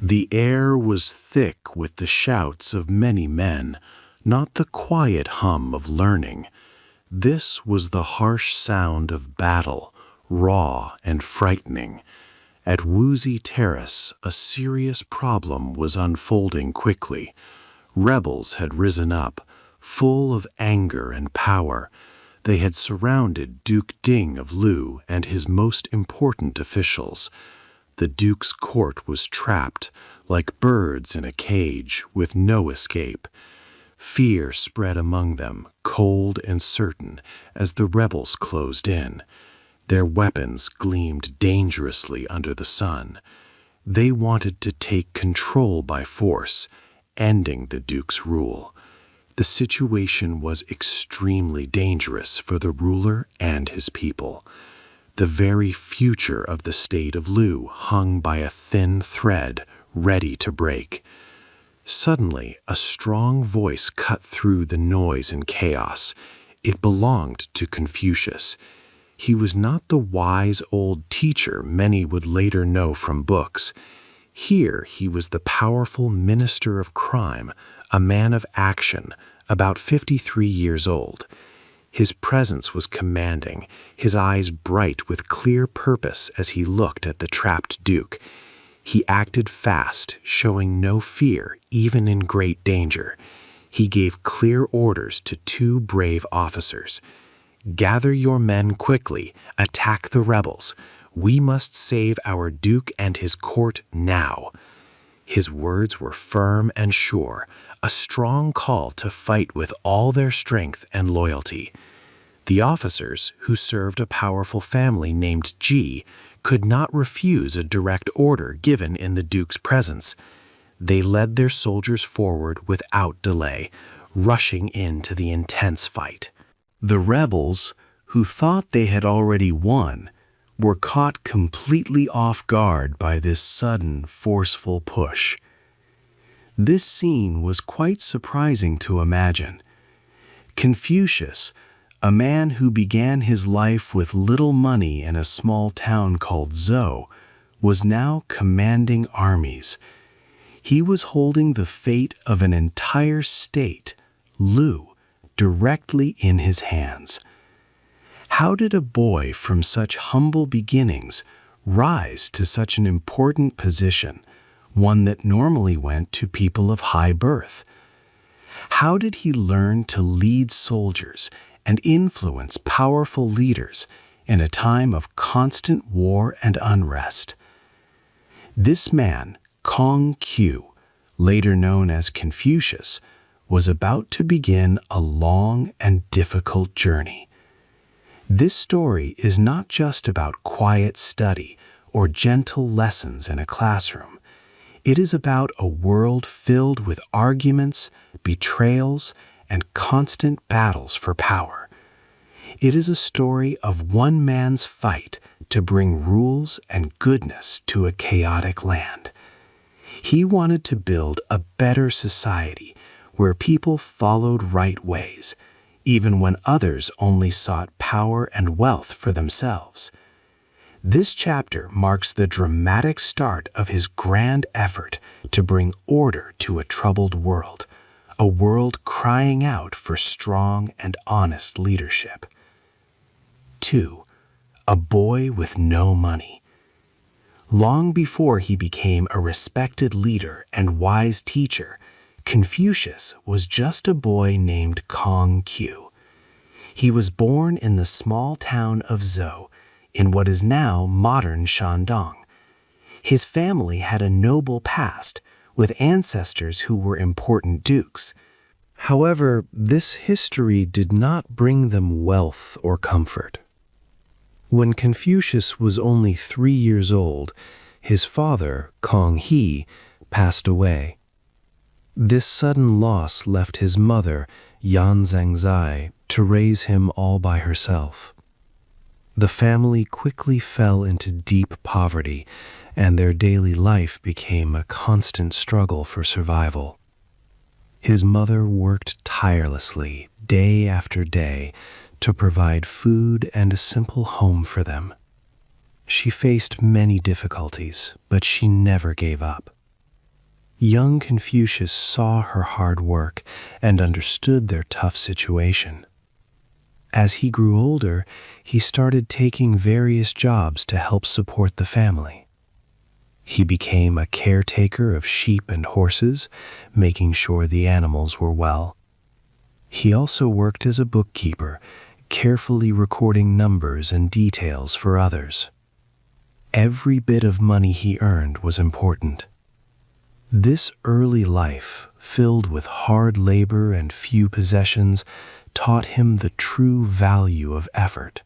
The air was thick with the shouts of many men, not the quiet hum of learning. This was the harsh sound of battle, raw and frightening. At Woozy Terrace, a serious problem was unfolding quickly. Rebels had risen up, full of anger and power. They had surrounded Duke Ding of Lu and his most important officials. The Duke's court was trapped, like birds in a cage, with no escape. Fear spread among them, cold and certain, as the rebels closed in. Their weapons gleamed dangerously under the sun. They wanted to take control by force, ending the Duke's rule. The situation was extremely dangerous for the ruler and his people. The very future of the state of Lu hung by a thin thread, ready to break. Suddenly, a strong voice cut through the noise and chaos. It belonged to Confucius. He was not the wise old teacher many would later know from books. Here he was the powerful minister of crime, a man of action, about 53 years old. His presence was commanding, his eyes bright with clear purpose as he looked at the trapped Duke. He acted fast, showing no fear, even in great danger. He gave clear orders to two brave officers. "Gather your men quickly, attack the rebels. We must save our Duke and his court now." His words were firm and sure, a strong call to fight with all their strength and loyalty. The officers, who served a powerful family named Ji, could not refuse a direct order given in the Duke's presence. They led their soldiers forward without delay, rushing into the intense fight. The rebels, who thought they had already won, were caught completely off guard by this sudden, forceful push. This scene was quite surprising to imagine. Confucius, a man who began his life with little money in a small town called Zhou, was now commanding armies. He was holding the fate of an entire state, Lu, directly in his hands. How did a boy from such humble beginnings rise to such an important position, one that normally went to people of high birth? How did he learn to lead soldiers and influence powerful leaders in a time of constant war and unrest? This man, Kong Q, later known as Confucius, was about to begin a long and difficult journey. This story is not just about quiet study or gentle lessons in a classroom. It is about a world filled with arguments, betrayals, and constant battles for power. It is a story of one man's fight to bring rules and goodness to a chaotic land. He wanted to build a better society where people followed right ways, even when others only sought power and wealth for themselves. This chapter marks the dramatic start of his grand effort to bring order to a troubled world, a world crying out for strong and honest leadership. 2. A boy with no money. Long before he became a respected leader and wise teacher, Confucius was just a boy named Kong Q. He was born in the small town of Zhou, in what is now modern Shandong. His family had a noble past, with ancestors who were important dukes. However, this history did not bring them wealth or comfort. When Confucius was only 3 years old, his father, Kong He, passed away. This sudden loss left his mother, Yan Zhangzai, to raise him all by herself. The family quickly fell into deep poverty, and their daily life became a constant struggle for survival. His mother worked tirelessly, day after day, to provide food and a simple home for them. She faced many difficulties, but she never gave up. Young Confucius saw her hard work and understood their tough situation. As he grew older, he started taking various jobs to help support the family. He became a caretaker of sheep and horses, making sure the animals were well. He also worked as a bookkeeper, carefully recording numbers and details for others. Every bit of money he earned was important. This early life, filled with hard labor and few possessions, taught him the true value of effort.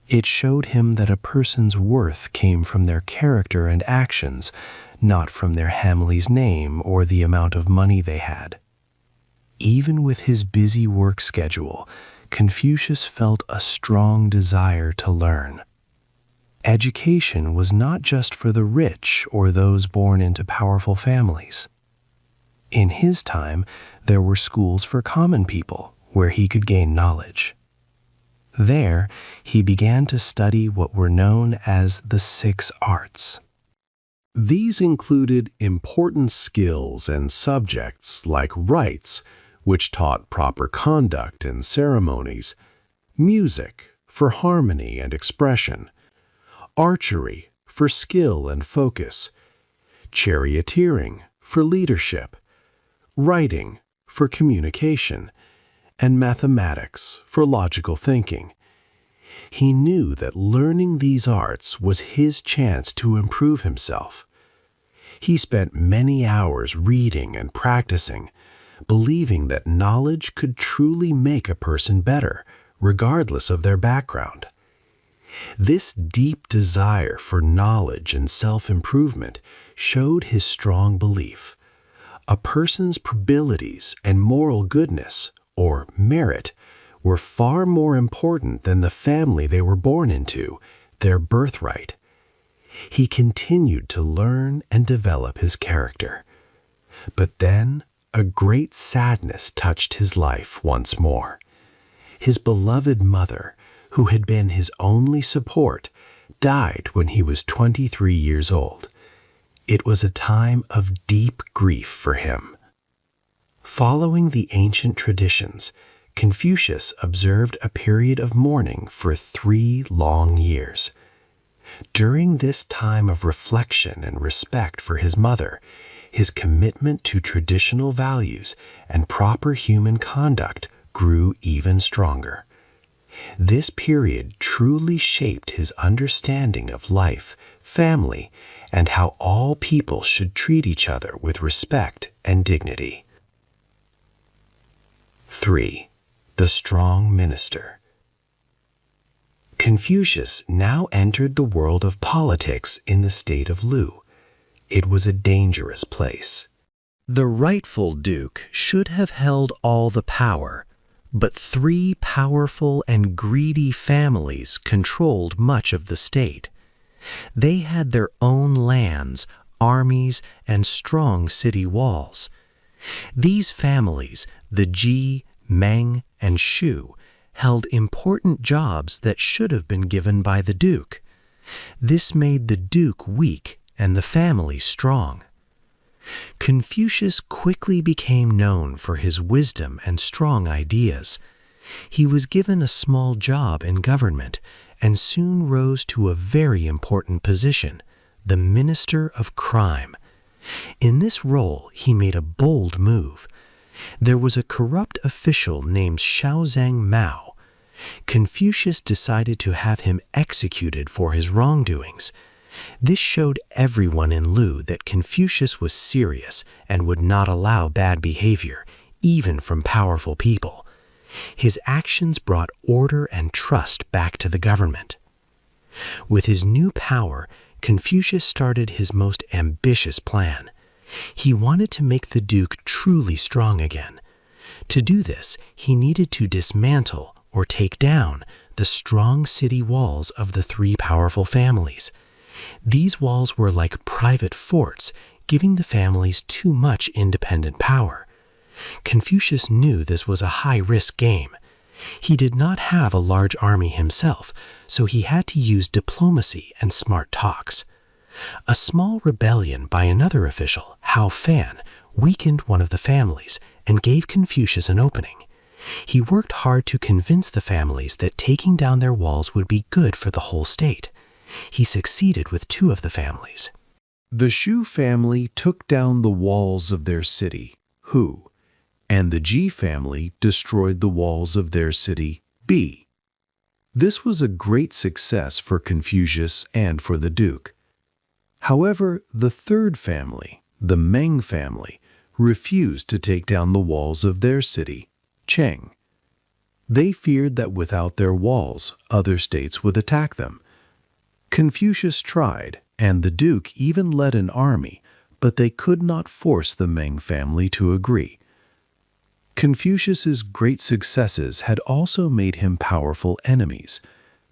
It showed him that a person's worth came from their character and actions, not from their family's name or the amount of money they had. Even with his busy work schedule, Confucius felt a strong desire to learn. Education was not just for the rich or those born into powerful families. In his time, there were schools for common people where he could gain knowledge. There, he began to study what were known as the 6 arts. These included important skills and subjects like rites, which taught proper conduct and ceremonies, music for harmony and expression, archery for skill and focus, charioteering for leadership, writing for communication, and mathematics for logical thinking. He knew that learning these arts was his chance to improve himself. He spent many hours reading and practicing, believing that knowledge could truly make a person better, regardless of their background. This deep desire for knowledge and self-improvement showed his strong belief. A person's abilities and moral goodness, or merit, were far more important than the family they were born into, their birthright. He continued to learn and develop his character. But then, a great sadness touched his life once more. His beloved mother, who had been his only support, died when he was 23 years old. It was a time of deep grief for him. Following the ancient traditions, Confucius observed a period of mourning for 3 long years. During this time of reflection and respect for his mother, his commitment to traditional values and proper human conduct grew even stronger. This period truly shaped his understanding of life, family, and how all people should treat each other with respect and dignity. 3. The Strong Minister. Confucius now entered the world of politics in the state of Lu. It was a dangerous place. The rightful duke should have held all the power, but 3 powerful and greedy families controlled much of the state. They had their own lands, armies, and strong city walls. These families, the Ji, Meng, and Shu, held important jobs that should have been given by the duke. This made the duke weak and the family strong. Confucius quickly became known for his wisdom and strong ideas. He was given a small job in government and soon rose to a very important position, the Minister of Crime. In this role, he made a bold move. There was a corrupt official named Shaozhang Mao. Confucius decided to have him executed for his wrongdoings. This showed everyone in Lu that Confucius was serious and would not allow bad behavior, even from powerful people. His actions brought order and trust back to the government. With his new power, Confucius started his most ambitious plan. He wanted to make the duke truly strong again. To do this, he needed to dismantle or take down the strong city walls of the 3 powerful families. These walls were like private forts, giving the families too much independent power. Confucius knew this was a high-risk game. He did not have a large army himself, so he had to use diplomacy and smart talks. A small rebellion by another official, Hao Fan weakened one of the families and gave Confucius an opening. He worked hard to convince the families that taking down their walls would be good for the whole state. He succeeded with two of the families. The Shu family took down the walls of their city, Hu, and the Ji family destroyed the walls of their city, Bi. This was a great success for Confucius and for the Duke. However, the third family, the Meng family, refused to take down the walls of their city, Cheng. They feared that without their walls, other states would attack them. Confucius tried, and the Duke even led an army, but they could not force the Meng family to agree. Confucius's great successes had also made him powerful enemies,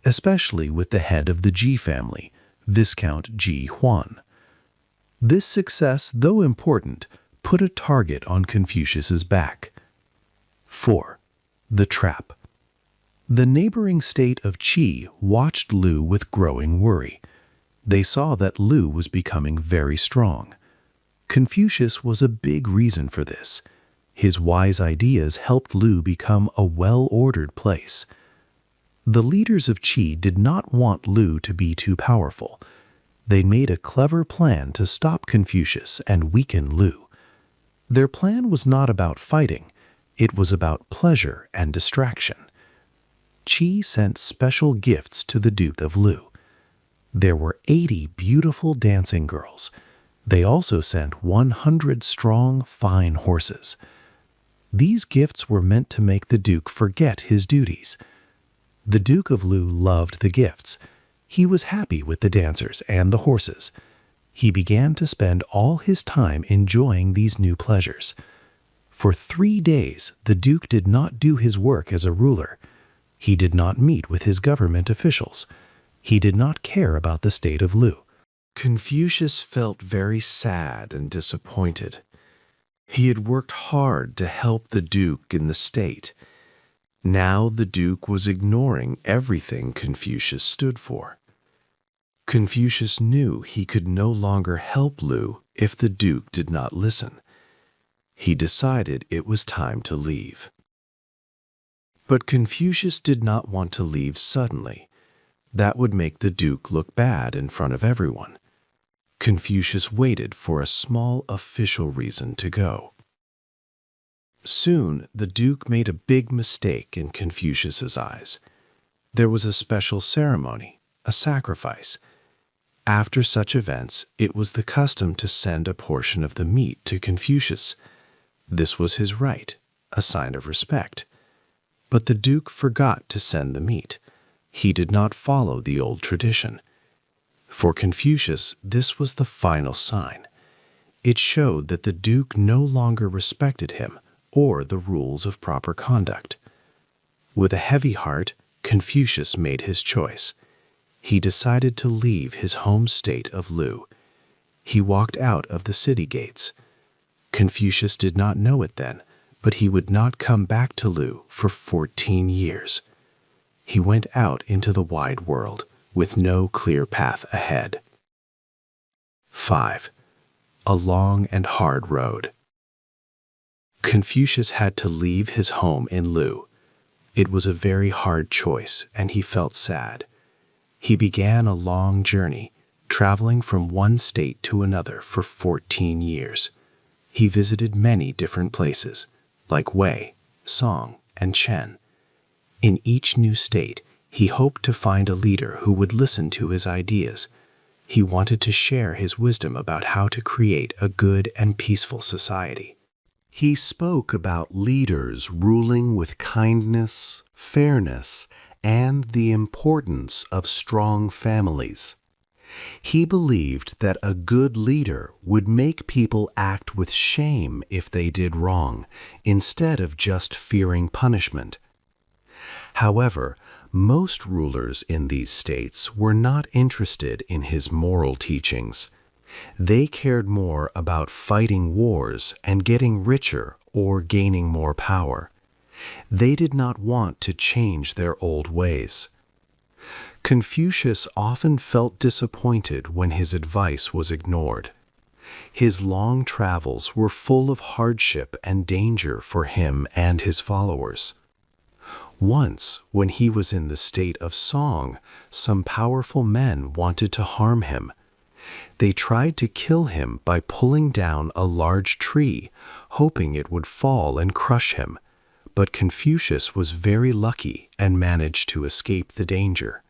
especially with the head of the Ji family, Viscount Ji Huan. This success, though important, put a target on Confucius's back. 4. The Trap. The neighboring state of Qi watched Lu with growing worry. They saw that Lu was becoming very strong. Confucius was a big reason for this. His wise ideas helped Lu become a well-ordered place. The leaders of Qi did not want Lu to be too powerful. They made a clever plan to stop Confucius and weaken Lu. Their plan was not about fighting. It was about pleasure and distraction. Qi sent special gifts to the Duke of Lu. There were 80 beautiful dancing girls. They also sent 100 strong, fine horses. These gifts were meant to make the Duke forget his duties. The Duke of Lu loved the gifts. He was happy with the dancers and the horses. He began to spend all his time enjoying these new pleasures. For 3 days, the Duke did not do his work as a ruler. He did not meet with his government officials. He did not care about the state of Lu. Confucius felt very sad and disappointed. He had worked hard to help the Duke in the state. Now the Duke was ignoring everything Confucius stood for. Confucius knew he could no longer help Lu if the Duke did not listen. He decided it was time to leave. But Confucius did not want to leave suddenly. That would make the Duke look bad in front of everyone. Confucius waited for a small official reason to go. Soon, the Duke made a big mistake in Confucius's eyes. There was a special ceremony, a sacrifice. After such events, it was the custom to send a portion of the meat to Confucius. This was his right, a sign of respect. But the Duke forgot to send the meat. He did not follow the old tradition. For Confucius, this was the final sign. It showed that the Duke no longer respected him or the rules of proper conduct. With a heavy heart, Confucius made his choice. He decided to leave his home state of Lu. He walked out of the city gates. Confucius did not know it then, but he would not come back to Lu for 14 years. He went out into the wide world with no clear path ahead. 5. A long and hard road. Confucius had to leave his home in Lu. It was a very hard choice, and he felt sad. He began a long journey, traveling from one state to another for 14 years. He visited many different places, like Wei, Song, and Chen. In each new state, he hoped to find a leader who would listen to his ideas. He wanted to share his wisdom about how to create a good and peaceful society. He spoke about leaders ruling with kindness, fairness, and the importance of strong families. He believed that a good leader would make people act with shame if they did wrong, instead of just fearing punishment. However, most rulers in these states were not interested in his moral teachings. They cared more about fighting wars and getting richer or gaining more power. They did not want to change their old ways. Confucius often felt disappointed when his advice was ignored. His long travels were full of hardship and danger for him and his followers. Once, when he was in the state of song, some powerful men wanted to harm him. They tried to kill him by pulling down a large tree, hoping it would fall and crush him. But Confucius was very lucky and managed to escape the danger.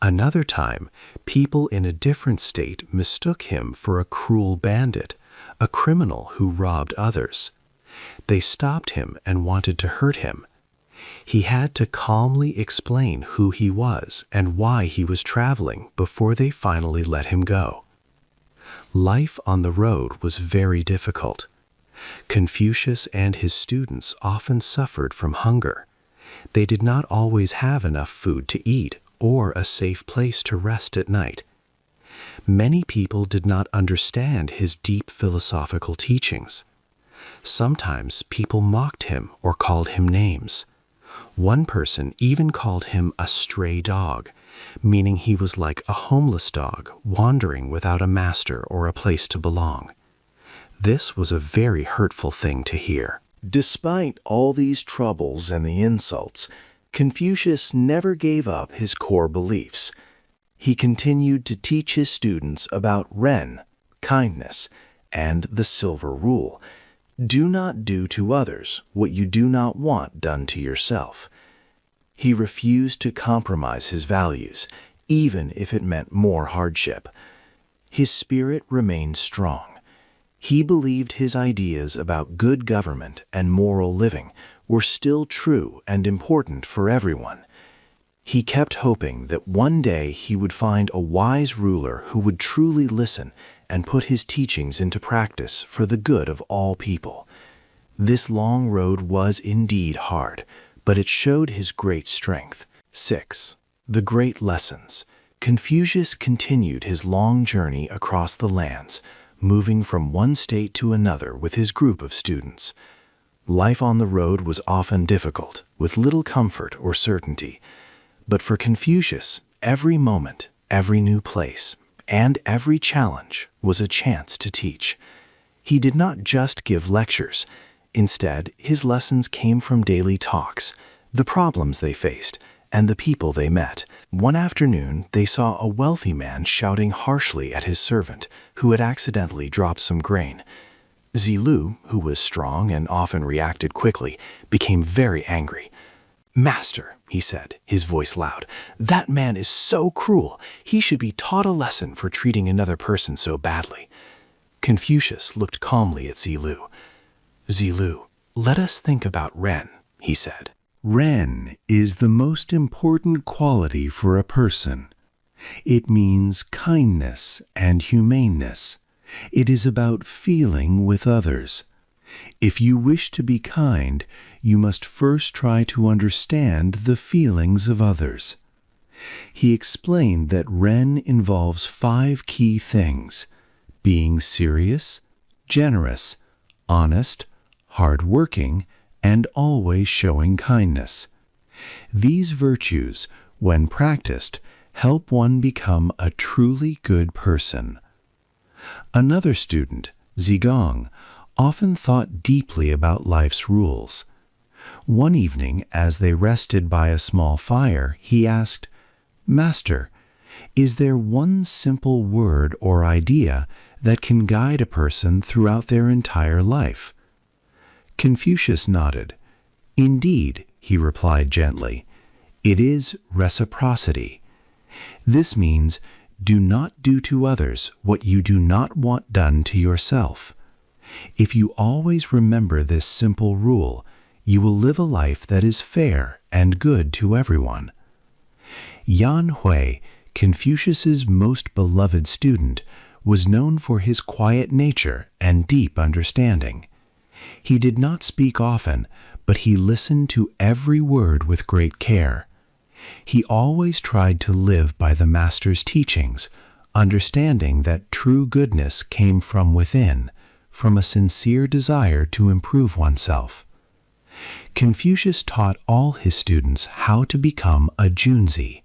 Another time, people in a different state mistook him for a cruel bandit, a criminal who robbed others. They stopped him and wanted to hurt him. He had to calmly explain who he was and why he was traveling before they finally let him go. Life on the road was very difficult. Confucius and his students often suffered from hunger. They did not always have enough food to eat or a safe place to rest at night. Many people did not understand his deep philosophical teachings. Sometimes people mocked him or called him names. One person even called him a stray dog, meaning he was like a homeless dog wandering without a master or a place to belong. This was a very hurtful thing to hear. Despite all these troubles and the insults, Confucius never gave up his core beliefs. He continued to teach his students about Ren, kindness, and the Silver Rule. Do not do to others what you do not want done to yourself. He refused to compromise his values, even if it meant more hardship. His spirit remained strong. He believed his ideas about good government and moral living were still true and important for everyone. He kept hoping that one day he would find a wise ruler who would truly listen and put his teachings into practice for the good of all people. This long road was indeed hard, but it showed his great strength. 6. The Great Lessons. Confucius continued his long journey across the lands, moving from one state to another with his group of students. Life on the road was often difficult, with little comfort or certainty. But for Confucius, every moment, every new place, and every challenge was a chance to teach. He did not just give lectures. Instead, his lessons came from daily talks, the problems they faced, and the people they met. One afternoon, they saw a wealthy man shouting harshly at his servant, who had accidentally dropped some grain. Zilu, who was strong and often reacted quickly, became very angry. "Master," he said, his voice loud, "that man is so cruel. He should be taught a lesson for treating another person so badly." Confucius looked calmly at Zilu. "Zilu, let us think about Ren," he said. Ren is the most important quality for a person. It means kindness and humaneness. It is about feeling with others. If you wish to be kind, you must first try to understand the feelings of others. He explained that Ren involves 5 key things: being serious, generous, honest, hard-working, and always showing kindness. These virtues, when practiced, help one become a truly good person. Another student, Zigong, often thought deeply about life's rules. One evening, as they rested by a small fire, he asked, "Master, is there one simple word or idea that can guide a person throughout their entire life?" Confucius nodded. "Indeed," he replied gently, "it is reciprocity. This means, do not do to others what you do not want done to yourself. If you always remember this simple rule, you will live a life that is fair and good to everyone." Yan Hui, Confucius's most beloved student, was known for his quiet nature and deep understanding. He did not speak often, but he listened to every word with great care. He always tried to live by the Master's teachings, understanding that true goodness came from within, from a sincere desire to improve oneself. Confucius taught all his students how to become a junzi.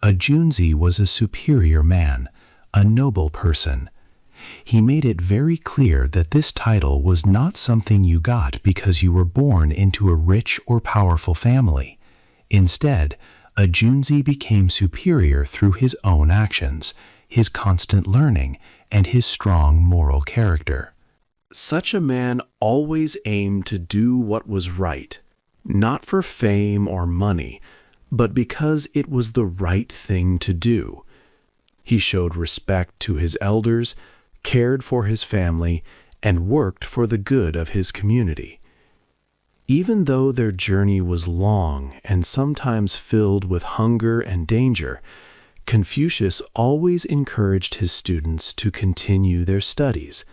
A junzi was a superior man, a noble person. He made it very clear that this title was not something you got because you were born into a rich or powerful family. Instead, a Junzi became superior through his own actions, his constant learning, and his strong moral character. Such a man always aimed to do what was right, not for fame or money, but because it was the right thing to do. He showed respect to his elders, cared for his family, and worked for the good of his community. Even though their journey was long and sometimes filled with hunger and danger, Confucius always encouraged his students to continue their studies.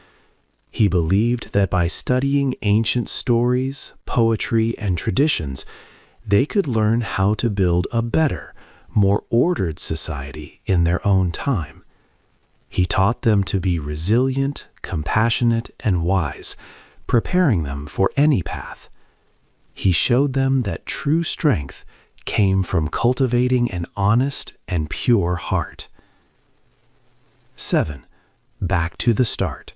He believed that by studying ancient stories, poetry, and traditions, they could learn how to build a better, more ordered society in their own time. He taught them to be resilient, compassionate, and wise, preparing them for any path. He showed them that true strength came from cultivating an honest and pure heart. 7. Back to the start.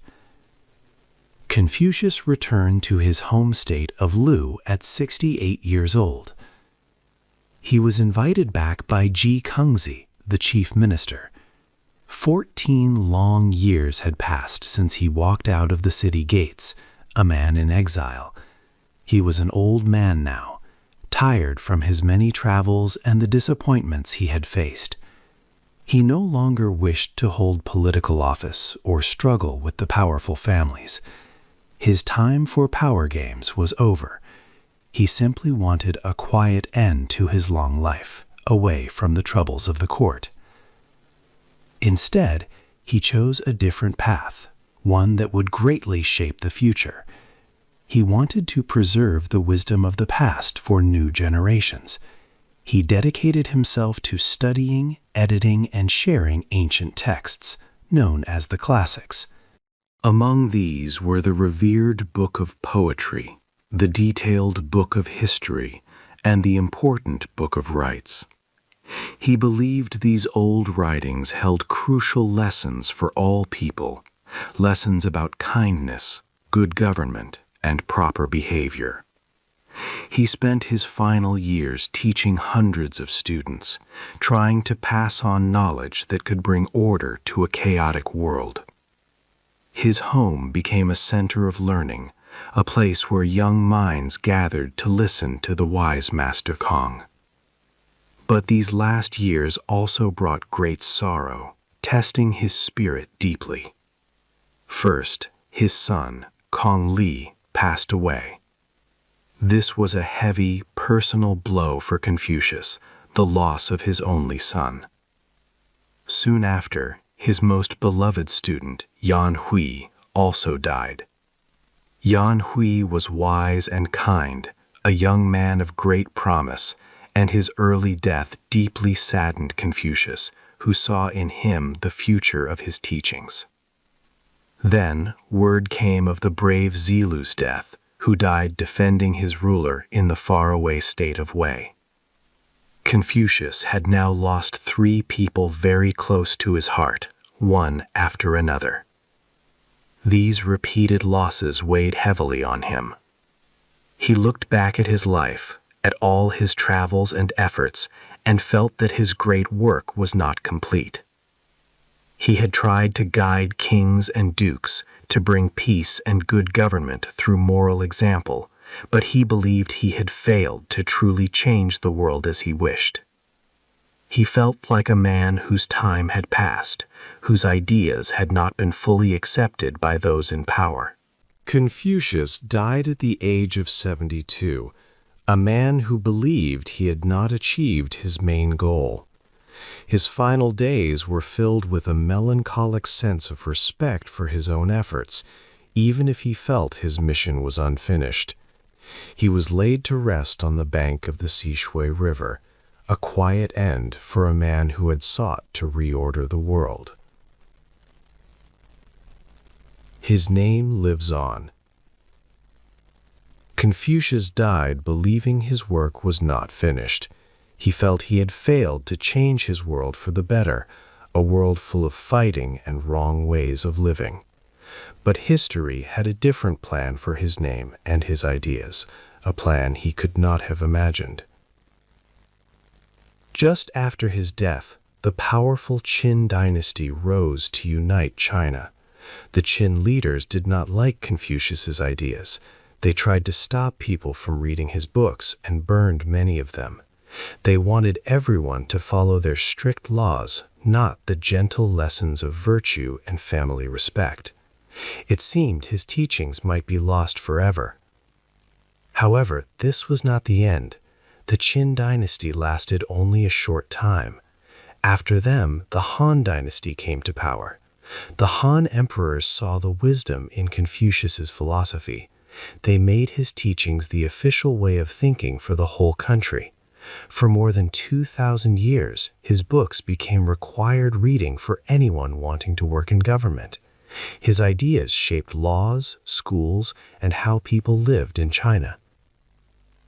Confucius returned to his home state of Lu at 68 years old. He was invited back by Ji Kengzi, the chief minister. 14 long years had passed since he walked out of the city gates, a man in exile. He was an old man now, tired from his many travels and the disappointments he had faced. He no longer wished to hold political office or struggle with the powerful families. His time for power games was over. He simply wanted a quiet end to his long life, away from the troubles of the court. Instead, he chose a different path, one that would greatly shape the future. He wanted to preserve the wisdom of the past for new generations. He dedicated himself to studying, editing, and sharing ancient texts, known as the classics. Among these were the revered book of poetry, the detailed book of history, and the important book of rites. He believed these old writings held crucial lessons for all people, lessons about kindness, good government, and proper behavior. He spent his final years teaching hundreds of students, trying to pass on knowledge that could bring order to a chaotic world. His home became a center of learning, a place where young minds gathered to listen to the wise Master Kong. But these last years also brought great sorrow, testing his spirit deeply. First, his son, Kong Li, passed away. This was a heavy, personal blow for Confucius, the loss of his only son. Soon after, his most beloved student, Yan Hui, also died. Yan Hui was wise and kind, a young man of great promise, and his early death deeply saddened Confucius, who saw in him the future of his teachings. Then word came of the brave Zilu's death, who died defending his ruler in the faraway state of Wei. Confucius had now lost 3 people very close to his heart, one after another. These repeated losses weighed heavily on him. He looked back at his life, at all his travels and efforts, and felt that his great work was not complete. He had tried to guide kings and dukes, to bring peace and good government through moral example, but he believed he had failed to truly change the world as he wished. He felt like a man whose time had passed, whose ideas had not been fully accepted by those in power. Confucius died at the age of 72, a man who believed he had not achieved his main goal. His final days were filled with a melancholic sense of respect for his own efforts, even if he felt his mission was unfinished. He was laid to rest on the bank of the Sishui River, a quiet end for a man who had sought to reorder the world. His name lives on. Confucius died believing his work was not finished. He felt he had failed to change his world for the better, a world full of fighting and wrong ways of living. But history had a different plan for his name and his ideas, a plan he could not have imagined. Just after his death, the powerful Qin dynasty rose to unite China. The Qin leaders did not like Confucius's ideas. They tried to stop people from reading his books and burned many of them. They wanted everyone to follow their strict laws, not the gentle lessons of virtue and family respect. It seemed his teachings might be lost forever. However, this was not the end. The Qin dynasty lasted only a short time. After them, the Han dynasty came to power. The Han emperors saw the wisdom in Confucius's philosophy. They made his teachings the official way of thinking for the whole country. For more than 2,000 years, his books became required reading for anyone wanting to work in government. His ideas shaped laws, schools, and how people lived in China.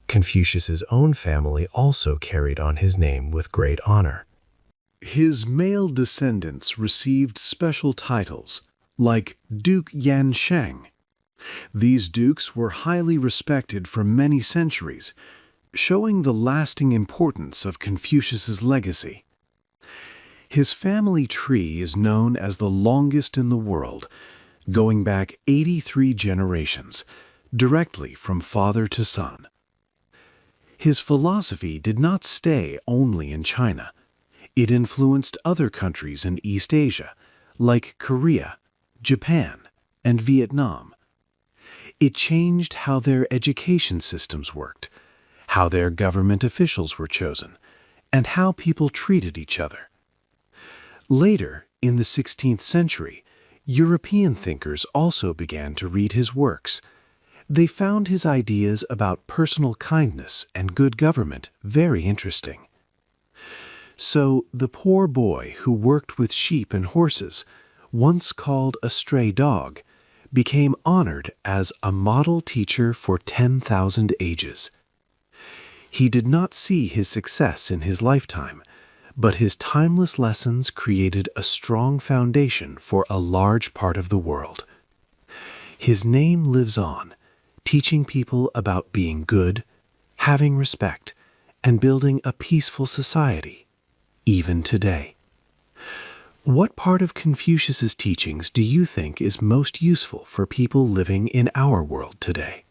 Confucius's own family also carried on his name with great honor. His male descendants received special titles, like Duke Yan Sheng. These dukes were highly respected for many centuries, showing the lasting importance of Confucius's legacy. His family tree is known as the longest in the world, going back 83 generations, directly from father to son. His philosophy did not stay only in China. It influenced other countries in East Asia, like Korea, Japan, and Vietnam. It changed how their education systems worked, how their government officials were chosen, and how people treated each other. Later, in the 16th century, European thinkers also began to read his works. They found his ideas about personal kindness and good government very interesting. So the poor boy who worked with sheep and horses, once called a stray dog, became honored as a model teacher for 10,000 ages. He did not see his success in his lifetime, but his timeless lessons created a strong foundation for a large part of the world. His name lives on, teaching people about being good, having respect, and building a peaceful society, even today. What part of Confucius's teachings do you think is most useful for people living in our world today?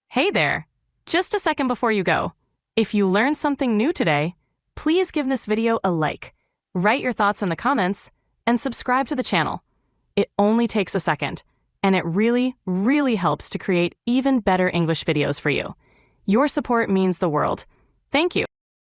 Hey there! Just a second before you go. If you learned something new today, please give this video a like, write your thoughts in the comments, and subscribe to the channel. It only takes a second, and it really, really helps to create even better English videos for you. Your support means the world. Thank you.